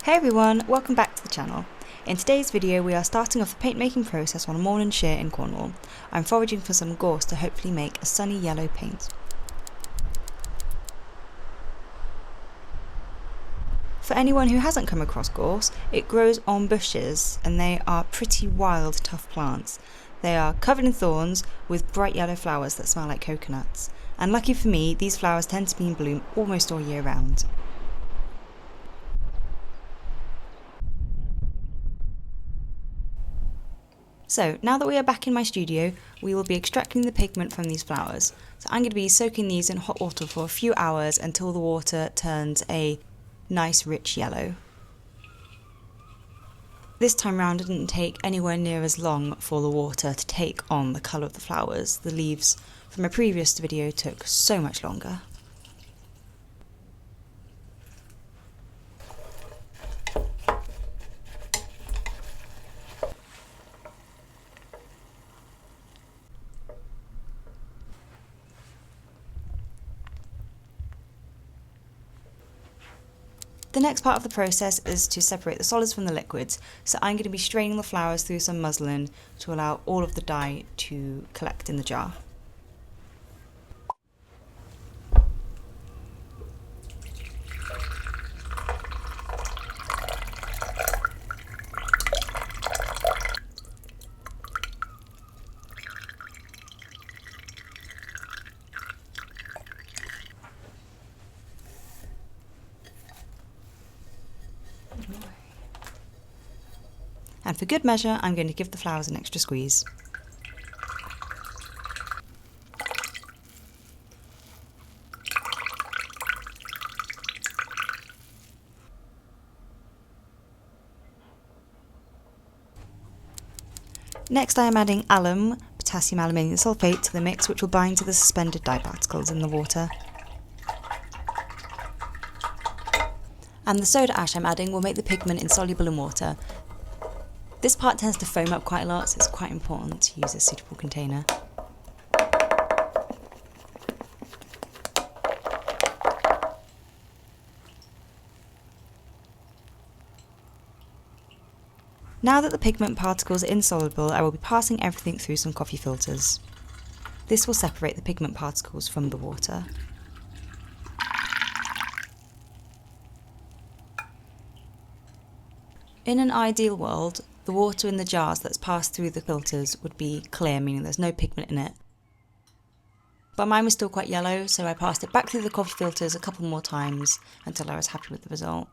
Hey everyone, welcome back to the channel. In today's video we are starting off the paint making process on a moorland shear in Cornwall. I'm foraging for some gorse to hopefully make a sunny yellow paint. For anyone who hasn't come across gorse, it grows on bushes and they are pretty wild, tough plants. They are covered in thorns with bright yellow flowers that smell like coconuts. And lucky for me, these flowers tend to be in bloom almost all year round. So now that we are back in my studio, we will be extracting the pigment from these flowers. So I'm going to be soaking these in hot water for a few hours until the water turns a nice rich yellow. This time round it didn't take anywhere near as long for the water to take on the colour of the flowers. The leaves from a previous video took so much longer. The next part of the process is to separate the solids from the liquids, so I'm going to be straining the flowers through some muslin to allow all of the dye to collect in the jar. And for good measure, I'm going to give the flowers an extra squeeze. Next I am adding alum, potassium aluminium sulfate, to the mix, which will bind to the suspended dye particles in the water. And the soda ash I'm adding will make the pigment insoluble in water. This part tends to foam up quite a lot, so it's quite important to use a suitable container. Now that the pigment particles are insoluble, I will be passing everything through some coffee filters. This will separate the pigment particles from the water. In an ideal world, the water in the jars that's passed through the filters would be clear, meaning there's no pigment in it. But mine was still quite yellow, so I passed it back through the coffee filters a couple more times until I was happy with the result.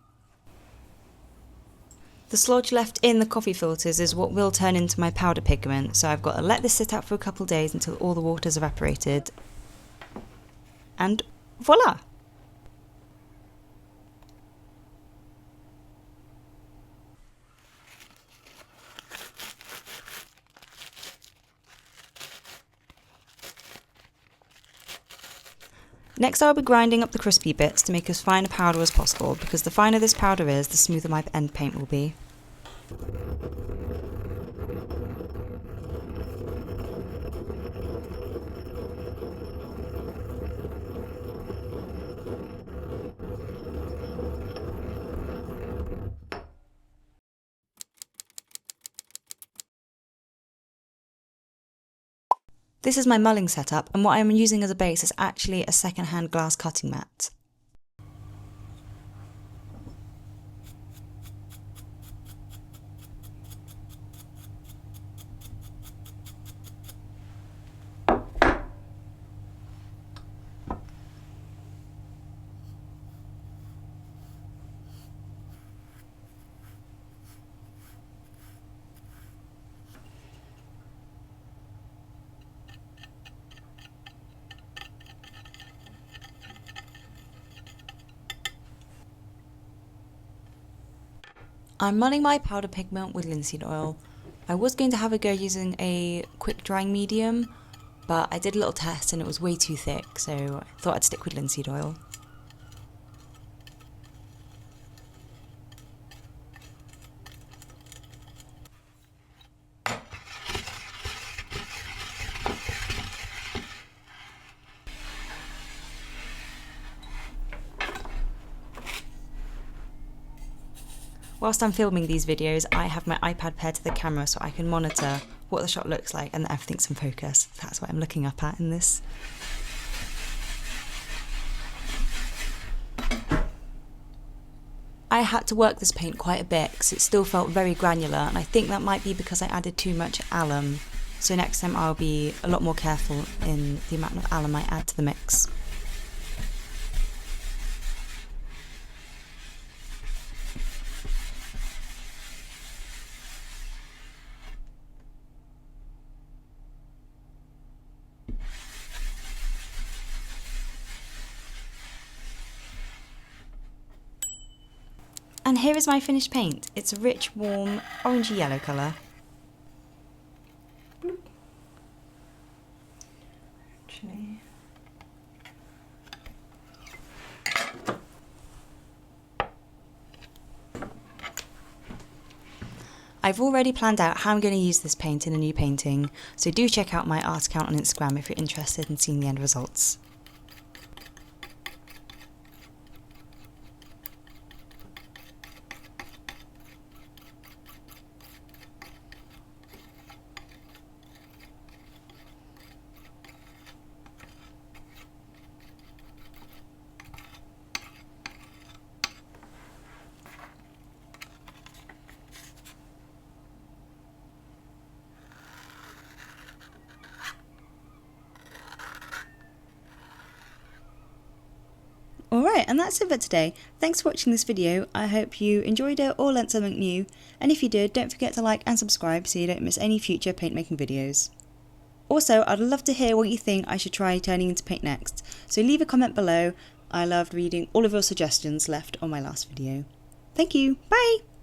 The sludge left in the coffee filters is what will turn into my powder pigment, so I've got to let this sit out for a couple of days until all the water's evaporated. And voila! Next I'll be grinding up the crispy bits to make as fine a powder as possible, because the finer this powder is, the smoother my end paint will be. This is my mulling setup, and what I'm using as a base is actually a second-hand glass cutting mat. I'm mulling my powder pigment with linseed oil. I was going to have a go using a quick drying medium, but I did a little test and it was way too thick, so I thought I'd stick with linseed oil. Whilst I'm filming these videos, I have my iPad paired to the camera so I can monitor what the shot looks like and that everything's in focus. That's what I'm looking up at in this. I had to work this paint quite a bit because it still felt very granular, and I think that might be because I added too much alum. So next time I'll be a lot more careful in the amount of alum I add to the mix. And here is my finished paint. It's a rich, warm, orangey yellow colour. I've already planned out how I'm going to use this paint in a new painting, so do check out my art account on Instagram if you're interested in seeing the end results. Alright, and that's it for today. Thanks for watching this video. I hope you enjoyed it or learnt something new, and if you did, don't forget to like and subscribe so you don't miss any future paint making videos. Also, I'd love to hear what you think I should try turning into paint next, so leave a comment below. I loved reading all of your suggestions left on my last video. Thank you, bye!